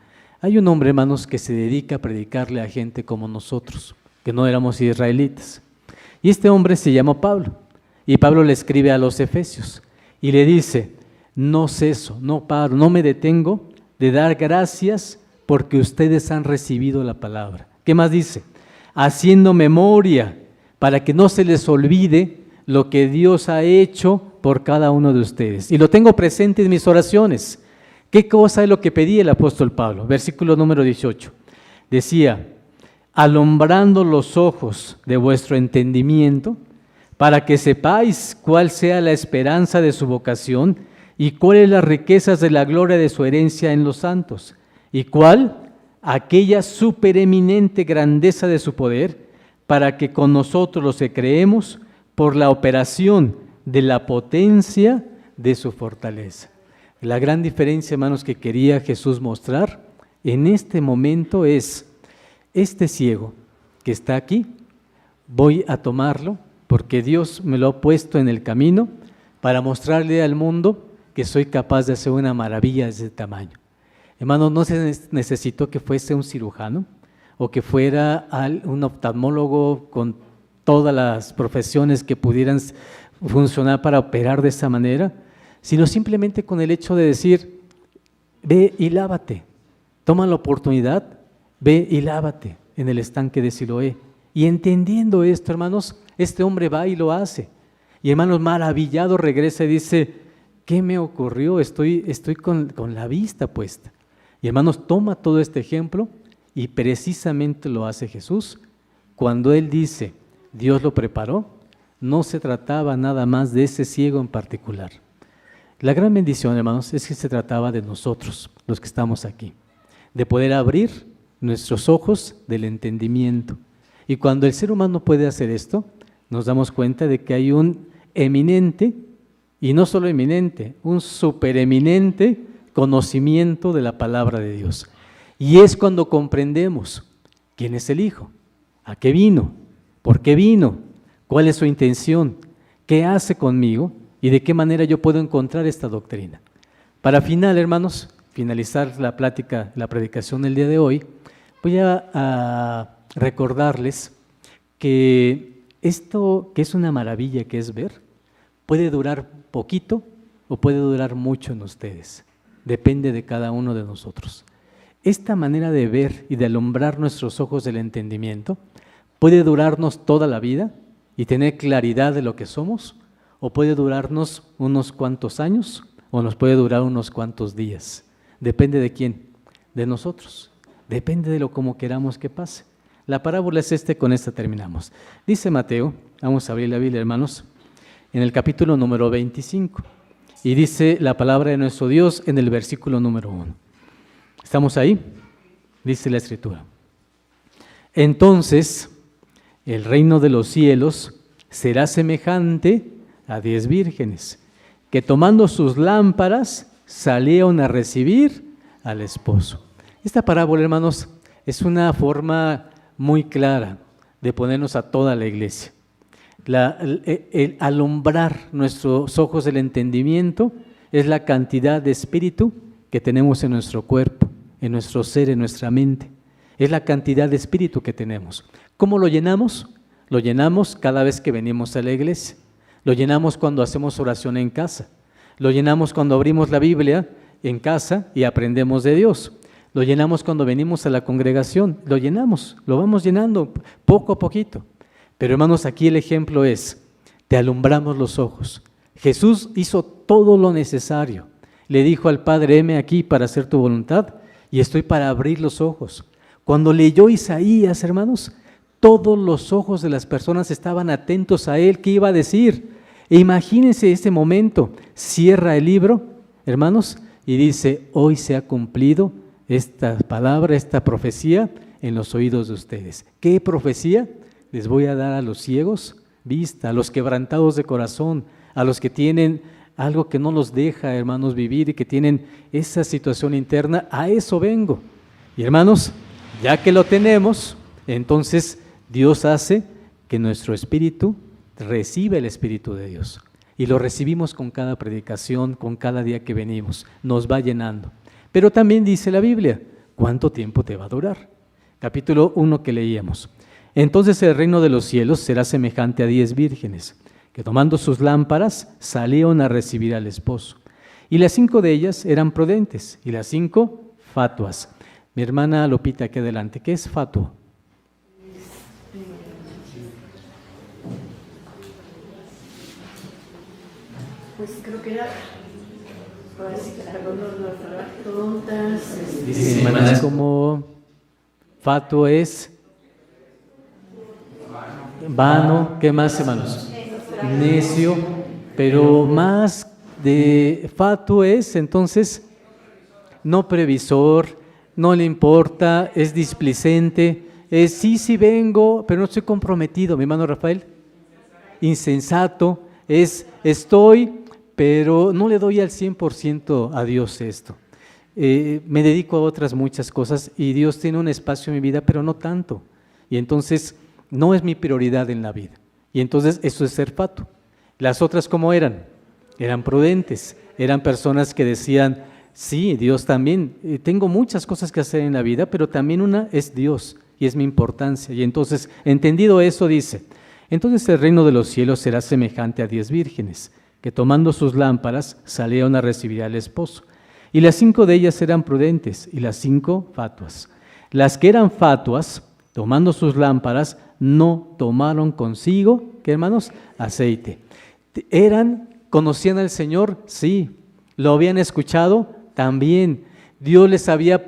Hay un hombre, hermanos, que se dedica a predicarle a gente como nosotros, que no éramos israelitas. Y este hombre se llama Pablo. Y Pablo le escribe a los Efesios y le dice, no ceso, no paro, no me detengo de dar gracias porque ustedes han recibido la palabra. ¿Qué más dice? Haciendo memoria para que no se les olvide lo que Dios ha hecho por cada uno de ustedes. Y lo tengo presente en mis oraciones. ¿Qué cosa es lo que pedía el apóstol Pablo? Versículo número 18. Decía, alumbrando los ojos de vuestro entendimiento, para que sepáis cuál sea la esperanza de su vocación y cuáles las riquezas de la gloria de su herencia en los santos, y cuál aquella supereminente grandeza de su poder, para que con nosotros los que creemos, por la operación de la potencia de su fortaleza. La gran diferencia, hermanos, que quería Jesús mostrar en este momento es, este ciego que está aquí, voy a tomarlo porque Dios me lo ha puesto en el camino para mostrarle al mundo que soy capaz de hacer una maravilla de ese tamaño. Hermanos, no se necesitó que fuese un cirujano o que fuera un oftalmólogo con todas las profesiones que pudieran funcionar para operar de esa manera, sino simplemente con el hecho de decir, ve y lávate, toma la oportunidad, ve y lávate en el estanque de Siloé. Y entendiendo esto, hermanos, este hombre va y lo hace. Y hermanos, maravillado regresa y dice, ¿qué me ocurrió? Estoy con la vista puesta. Y hermanos, toma todo este ejemplo y precisamente lo hace Jesús. Cuando Él dice, Dios lo preparó, no se trataba nada más de ese ciego en particular. La gran bendición, hermanos, es que se trataba de nosotros, los que estamos aquí, de poder abrir nuestros ojos del entendimiento. Y cuando el ser humano puede hacer esto, nos damos cuenta de que hay un eminente, y no solo eminente, un supereminente conocimiento de la palabra de Dios. Y es cuando comprendemos quién es el Hijo, a qué vino, por qué vino, cuál es su intención, qué hace conmigo y de qué manera yo puedo encontrar esta doctrina. Para finalizar la plática, la predicación del día de hoy, voy a recordarles que esto, que es una maravilla que es ver, puede durar poquito o puede durar mucho en ustedes. Depende de cada uno de nosotros. Esta manera de ver y de alumbrar nuestros ojos del entendimiento puede durarnos toda la vida y tener claridad de lo que somos, o puede durarnos unos cuantos años o nos puede durar unos cuantos días. Depende de quién, de nosotros. Depende de lo como queramos que pase. La parábola es con esta terminamos. Dice Mateo, vamos a abrir la Biblia, hermanos, en el capítulo número 25. Y dice la palabra de nuestro Dios en el versículo número 1. ¿Estamos ahí? Dice la Escritura. Entonces, el reino de los cielos será semejante a 10 vírgenes, que tomando sus lámparas salieron a recibir al esposo. Esta parábola, hermanos, es una forma muy clara de ponernos a toda la iglesia. El alumbrar nuestros ojos del entendimiento es la cantidad de espíritu que tenemos en nuestro cuerpo, en nuestro ser, en nuestra mente. Es la cantidad de espíritu que tenemos. ¿Cómo lo llenamos? Lo llenamos cada vez que venimos a la iglesia. Lo llenamos cuando hacemos oración en casa. Lo llenamos cuando abrimos la Biblia en casa y aprendemos de Dios. Lo llenamos cuando venimos a la congregación. Lo llenamos, lo vamos llenando poco a poquito. Pero hermanos, aquí el ejemplo es, te alumbramos los ojos. Jesús hizo todo lo necesario. Le dijo al Padre, heme aquí para hacer tu voluntad y estoy para abrir los ojos. Cuando leyó Isaías, hermanos, todos los ojos de las personas estaban atentos a él. ¿Qué iba a decir? E imagínense ese momento. Cierra el libro, hermanos, y dice, hoy se ha cumplido esta palabra, esta profecía en los oídos de ustedes. ¿Qué profecía? Les voy a dar a los ciegos vista, a los quebrantados de corazón, a los que tienen algo que no los deja, hermanos, vivir y que tienen esa situación interna. A eso vengo. Y hermanos, ya que lo tenemos, entonces Dios hace que nuestro espíritu reciba el Espíritu de Dios. Y lo recibimos con cada predicación, con cada día que venimos. Nos va llenando. Pero también dice la Biblia, ¿cuánto tiempo te va a durar? Capítulo 1 que leíamos. Entonces el reino de los cielos será semejante a 10 vírgenes, que tomando sus lámparas salieron a recibir al esposo. Y las 5 de ellas eran prudentes, y las 5 fatuas. Mi hermana Lupita, aquí adelante, ¿qué es fatuo? Pues creo que era, pues, algunos tontas. Dice, hermanas, como fatuo es vano, ¿qué más, hermanos? Necio, pero más de fatuo es, entonces, no previsor, no le importa, es displicente, es sí vengo, pero no estoy comprometido, mi hermano Rafael. Insensato, es estoy, pero no le doy al 100% a Dios esto. Me dedico a otras muchas cosas y Dios tiene un espacio en mi vida, pero no tanto. Y entonces no es mi prioridad en la vida. Y entonces eso es ser fatuo. Las otras, ¿cómo eran? Eran prudentes, eran personas que decían, sí, Dios también, tengo muchas cosas que hacer en la vida, pero también una es Dios y es mi importancia. Y entonces, entendido eso, dice, entonces el reino de los cielos será semejante a 10 vírgenes, que tomando sus lámparas salieron a recibir al esposo. Y las 5 de ellas eran prudentes y las 5 fatuas. Las que eran fatuas, tomando sus lámparas, no tomaron consigo, ¿qué hermanos? Aceite. ¿Conocían al Señor? Sí. ¿Lo habían escuchado? También. ¿Dios les había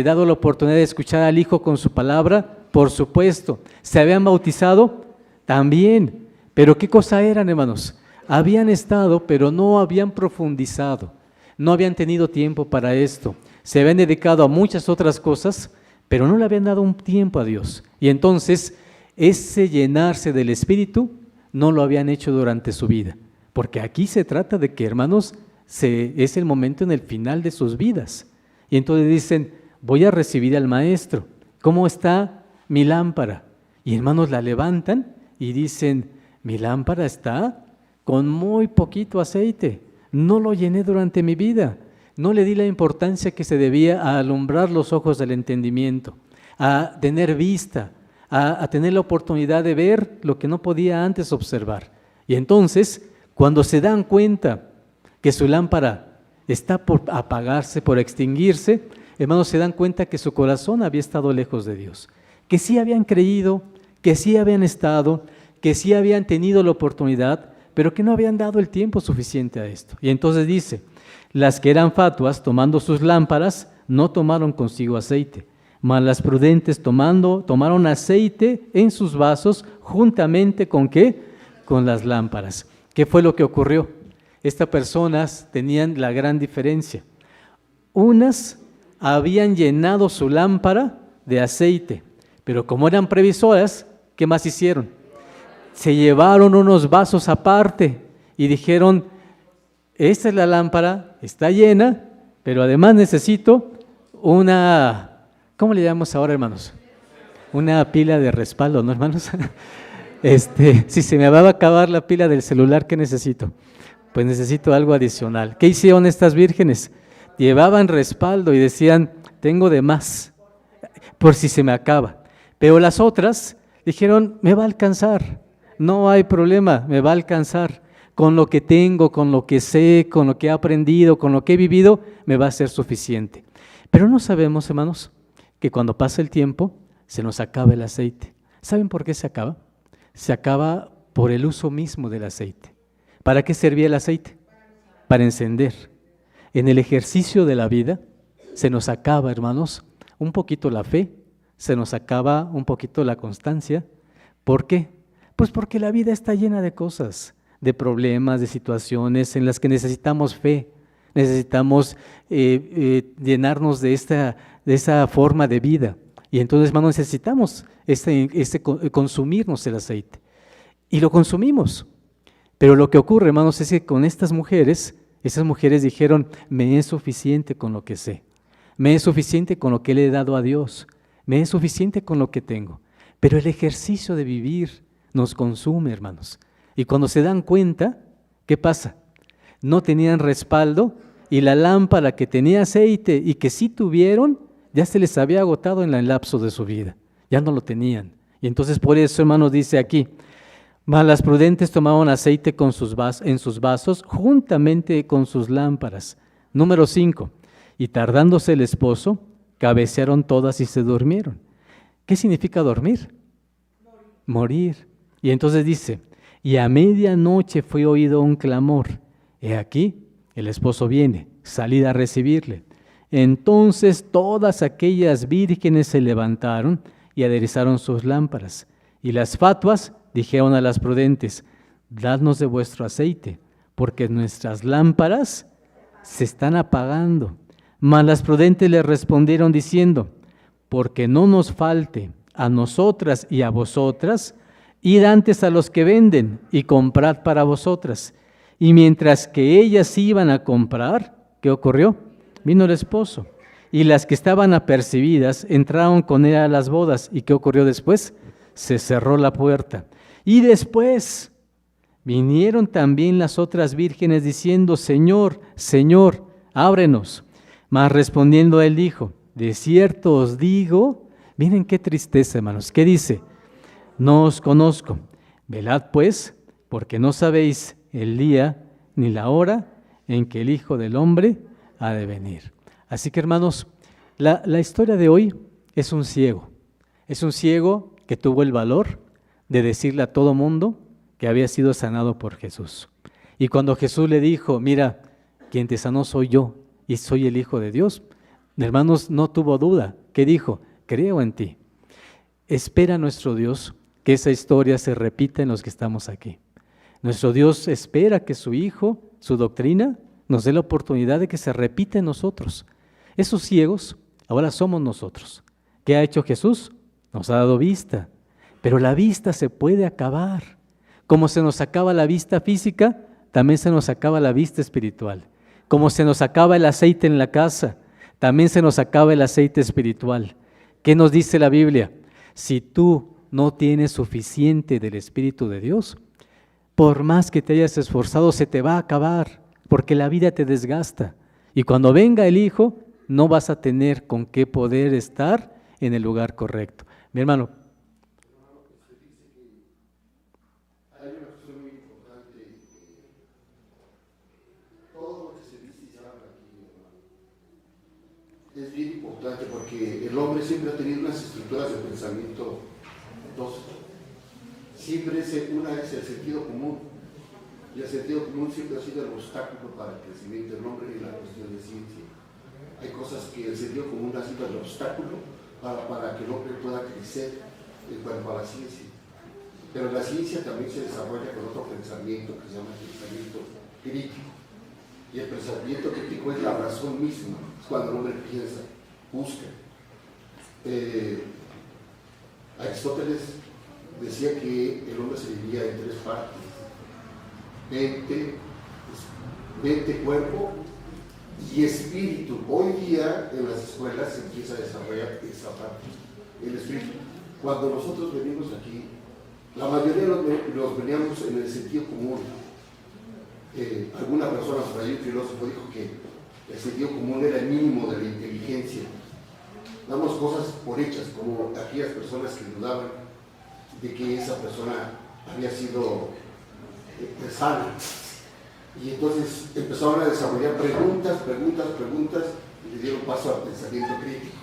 dado la oportunidad de escuchar al Hijo con su palabra? Por supuesto. ¿Se habían bautizado? También. ¿Pero qué cosa eran, hermanos? Habían estado, pero no habían profundizado. No habían tenido tiempo para esto. Se habían dedicado a muchas otras cosas, pero no le habían dado un tiempo a Dios. Y entonces, ese llenarse del Espíritu no lo habían hecho durante su vida. Porque aquí se trata de que, hermanos, es el momento en el final de sus vidas. Y entonces dicen, voy a recibir al Maestro. ¿Cómo está mi lámpara? Y hermanos, la levantan y dicen, mi lámpara está con muy poquito aceite. No lo llené durante mi vida. No le di la importancia que se debía a alumbrar los ojos del entendimiento, a tener vista, a tener la oportunidad de ver lo que no podía antes observar. Y entonces, cuando se dan cuenta que su lámpara está por apagarse, por extinguirse, hermanos, se dan cuenta que su corazón había estado lejos de Dios, que sí habían creído, que sí habían estado, que sí habían tenido la oportunidad, pero que no habían dado el tiempo suficiente a esto. Y entonces dice, las que eran fatuas, tomando sus lámparas, no tomaron consigo aceite, mas las prudentes tomaron aceite en sus vasos, juntamente ¿con qué? Con las lámparas. ¿Qué fue lo que ocurrió? Estas personas tenían la gran diferencia. Unas habían llenado su lámpara de aceite, pero como eran previsoras, ¿qué más hicieron? Se llevaron unos vasos aparte y dijeron, esta es la lámpara, está llena, pero además necesito una, ¿cómo le llamamos ahora, hermanos? Una pila de respaldo, ¿no, hermanos? Si se me va a acabar la pila del celular, ¿qué necesito? Pues necesito algo adicional. ¿Qué hicieron estas vírgenes? Llevaban respaldo y decían, tengo de más, por si se me acaba. Pero las otras dijeron, me va a alcanzar, no hay problema, me va a alcanzar. Con lo que tengo, con lo que sé, con lo que he aprendido, con lo que he vivido, me va a ser suficiente. Pero no sabemos, hermanos, que cuando pasa el tiempo, se nos acaba el aceite. ¿Saben por qué se acaba? se acaba por el uso mismo del aceite. ¿Para qué servía el aceite? Para encender. En el ejercicio de la vida se nos acaba, hermanos, un poquito la fe, se nos acaba un poquito la constancia. ¿Por qué? Pues porque la vida está llena de cosas, de problemas, de situaciones en las que necesitamos fe, necesitamos llenarnos de esa forma de vida. Y entonces, hermanos, necesitamos consumirnos el aceite. Y lo consumimos. Pero lo que ocurre, hermanos, es que con estas mujeres dijeron, me es suficiente con lo que sé, me es suficiente con lo que le he dado a Dios, me es suficiente con lo que tengo. Pero el ejercicio de vivir nos consume, hermanos. Y cuando se dan cuenta, ¿qué pasa? No tenían respaldo y la lámpara que tenía aceite y que sí tuvieron, ya se les había agotado en el lapso de su vida. Ya no lo tenían. Y entonces por eso, hermanos, dice aquí, mas las prudentes tomaban aceite en sus vasos juntamente con sus lámparas. Número 5. Y tardándose el esposo, cabecearon todas y se durmieron. ¿Qué significa dormir? Morir. Y entonces dice, y a medianoche fue oído un clamor. He aquí, el esposo viene, salid a recibirle. Entonces todas aquellas vírgenes se levantaron y aderezaron sus lámparas. Y las fatuas dijeron a las prudentes, dadnos de vuestro aceite, porque nuestras lámparas se están apagando. Mas las prudentes le respondieron diciendo, porque no nos falte a nosotras y a vosotras, id antes a los que venden y comprad para vosotras. Y mientras que ellas iban a comprar, ¿qué ocurrió? Vino el esposo. Y las que estaban apercibidas entraron con él a las bodas. ¿Y qué ocurrió después? Se cerró la puerta. Y después vinieron también las otras vírgenes diciendo, Señor, Señor, ábrenos. Mas respondiendo él dijo, de cierto os digo, miren qué tristeza, hermanos, ¿qué dice? No os conozco. Velad pues, porque no sabéis el día ni la hora en que el Hijo del Hombre ha de venir. Así que, hermanos, la historia de hoy es un ciego. Es un ciego que tuvo el valor de decirle a todo mundo que había sido sanado por Jesús. Y cuando Jesús le dijo, mira, quien te sanó soy yo y soy el Hijo de Dios, hermanos, no tuvo duda. ¿Qué dijo? Creo en ti. Espera nuestro Dios que esa historia se repita en los que estamos aquí. Nuestro Dios espera que su Hijo, su doctrina, nos dé la oportunidad de que se repita en nosotros. Esos ciegos ahora somos nosotros. ¿Qué ha hecho Jesús? Nos ha dado vista, pero la vista se puede acabar. Como se nos acaba la vista física, también se nos acaba la vista espiritual. Como se nos acaba el aceite en la casa, también se nos acaba el aceite espiritual. ¿Qué nos dice la Biblia? Si tú no tienes suficiente del Espíritu de Dios, por más que te hayas esforzado, se te va a acabar, porque la vida te desgasta. Y cuando venga el Hijo, no vas a tener con qué poder estar en el lugar correcto. Mi hermano. Hay una cuestión muy importante. Todo lo que se dice y se habla aquí, hermano, es bien importante porque el hombre siempre ha tenido unas estructuras de pensamiento dos. Siempre una es el sentido común. Y el sentido común siempre ha sido el obstáculo para el crecimiento del hombre y la cuestión de ciencia. Hay cosas que el sentido común ha sido el obstáculo para que el hombre pueda crecer en cuanto a la ciencia. Pero la ciencia también se desarrolla con otro pensamiento que se llama el pensamiento crítico. Y el pensamiento crítico es la razón misma, es cuando el hombre piensa, busca. Aristóteles decía que el hombre se dividía en tres partes: mente, cuerpo y espíritu. Hoy día en las escuelas se empieza a desarrollar esa parte, el espíritu. Cuando nosotros venimos aquí, la mayoría los veníamos en el sentido común. Alguna persona por ahí, un filósofo, dijo que el sentido común era el mínimo de la inteligencia. Damos cosas por hechas, como aquellas personas que dudaban de que esa persona había sido sana. Y entonces empezaron a desarrollar preguntas, y le dieron paso al pensamiento crítico,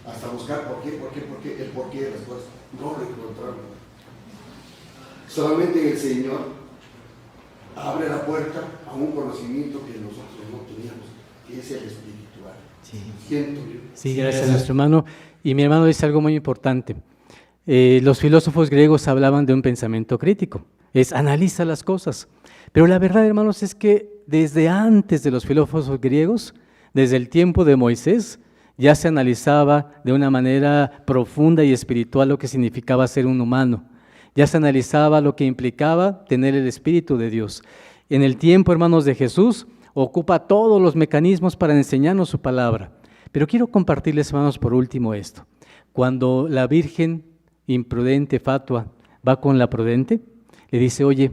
hasta buscar el porqué de las cosas. No lo encontraron. Solamente el Señor abre la puerta a un conocimiento que nosotros no teníamos, que es el espiritual. Sí. Siento yo. Sí, gracias a nuestro hermano. Y mi hermano dice algo muy importante. Los filósofos griegos hablaban de un pensamiento crítico, es analiza las cosas. Pero la verdad, hermanos, es que desde antes de los filósofos griegos, desde el tiempo de Moisés, ya se analizaba de una manera profunda y espiritual lo que significaba ser un humano. Ya se analizaba lo que implicaba tener el Espíritu de Dios. En el tiempo, hermanos, de Jesús, ocupa todos los mecanismos para enseñarnos su palabra. Pero quiero compartirles, hermanos, por último esto. Cuando la Virgen imprudente, fatua, va con la prudente, le dice, oye,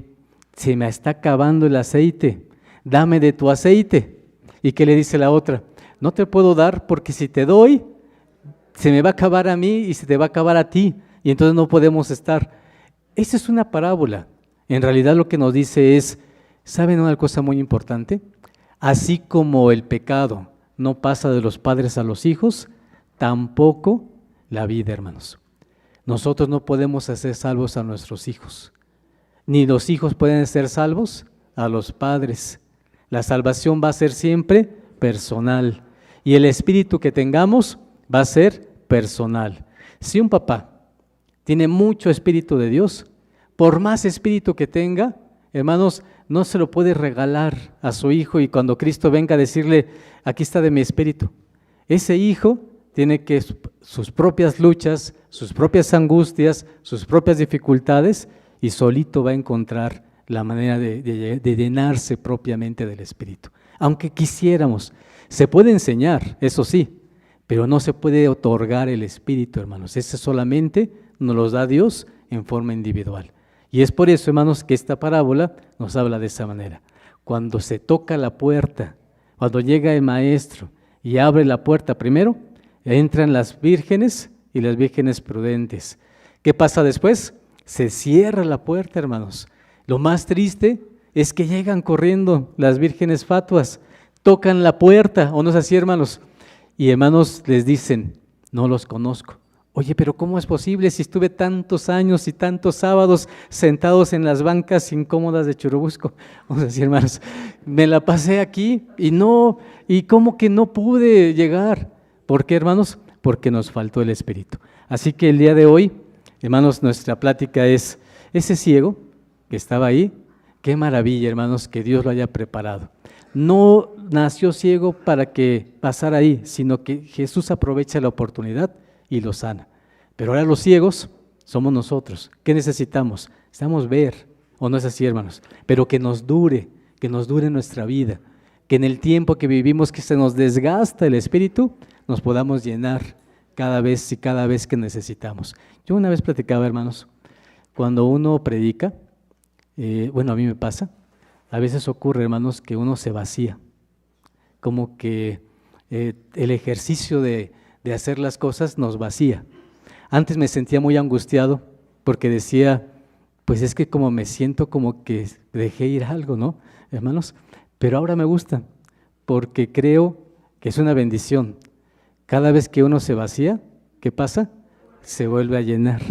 se me está acabando el aceite, dame de tu aceite. ¿Y qué le dice la otra? No te puedo dar porque si te doy, se me va a acabar a mí y se te va a acabar a ti, y entonces no podemos estar. Esa es una parábola. En realidad lo que nos dice es, ¿saben una cosa muy importante? Así como el pecado no pasa de los padres a los hijos, tampoco la vida, hermanos. Nosotros no podemos hacer salvos a nuestros hijos, ni los hijos pueden ser salvos a los padres. La salvación va a ser siempre personal y el espíritu que tengamos va a ser personal. Si un papá tiene mucho espíritu de Dios, por más espíritu que tenga, hermanos, no se lo puede regalar a su hijo y cuando Cristo venga a decirle, aquí está de mi espíritu. Ese hijo tiene que sus propias luchas, sus propias angustias, sus propias dificultades y solito va a encontrar la manera de llenarse propiamente del Espíritu. Aunque quisiéramos, se puede enseñar, eso sí, pero no se puede otorgar el Espíritu, hermanos. Ese solamente nos lo da Dios en forma individual. Y es por eso, hermanos, que esta parábola nos habla de esa manera. Cuando se toca la puerta, cuando llega el maestro y abre la puerta primero, entran las vírgenes y las vírgenes prudentes. ¿Qué pasa después? Se cierra la puerta, hermanos. Lo más triste es que llegan corriendo las vírgenes fatuas, tocan la puerta, ¿o no es así, hermanos? Y hermanos les dicen, no los conozco. Oye, pero ¿cómo es posible si estuve tantos años y tantos sábados sentados en las bancas incómodas de Churubusco? Vamos a decir, hermanos, me la pasé aquí y ¿cómo que no pude llegar? ¿Por qué, hermanos? Porque nos faltó el Espíritu. Así que el día de hoy, hermanos, nuestra plática es ese ciego que estaba ahí. Qué maravilla, hermanos, que Dios lo haya preparado. No nació ciego para que pasara ahí, sino que Jesús aprovecha la oportunidad y lo sana. Pero ahora los ciegos somos nosotros. ¿Qué necesitamos? Necesitamos ver, ¿o no es así, hermanos? Pero que nos dure nuestra vida, que en el tiempo que vivimos, que se nos desgasta el espíritu, nos podamos llenar cada vez que necesitamos. Yo una vez platicaba, hermanos, cuando uno predica, a mí me pasa, a veces ocurre, hermanos, que uno se vacía, como que el ejercicio de hacer las cosas nos vacía. Antes me sentía muy angustiado porque decía, pues es que como me siento como que dejé ir algo, ¿no, hermanos? Pero ahora me gusta porque creo que es una bendición. Cada vez que uno se vacía, ¿qué pasa? Se vuelve a llenar.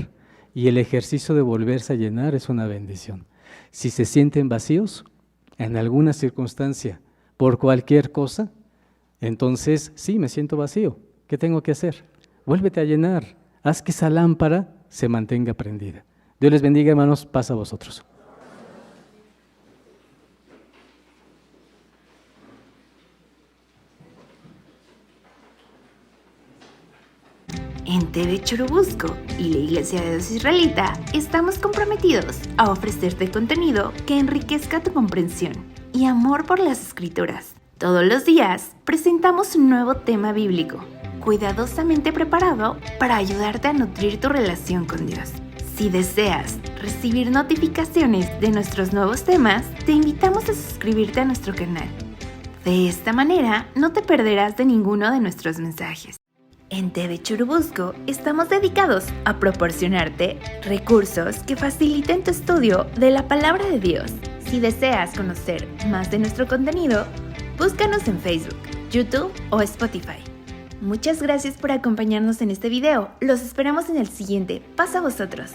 Y el ejercicio de volverse a llenar es una bendición. Si se sienten vacíos en alguna circunstancia, por cualquier cosa, entonces sí, me siento vacío. ¿Qué tengo que hacer? Vuélvete a llenar. Haz que esa lámpara se mantenga prendida. Dios les bendiga, hermanos. Paz a vosotros. En TV Churubusco y la Iglesia de Dios Israelita estamos comprometidos a ofrecerte contenido que enriquezca tu comprensión y amor por las Escrituras. Todos los días presentamos un nuevo tema bíblico, cuidadosamente preparado para ayudarte a nutrir tu relación con Dios. Si deseas recibir notificaciones de nuestros nuevos temas, te invitamos a suscribirte a nuestro canal. De esta manera, no te perderás de ninguno de nuestros mensajes. En TV Churubusco estamos dedicados a proporcionarte recursos que faciliten tu estudio de la Palabra de Dios. Si deseas conocer más de nuestro contenido, búscanos en Facebook, YouTube o Spotify. Muchas gracias por acompañarnos en este video. Los esperamos en el siguiente. Paz a vosotros.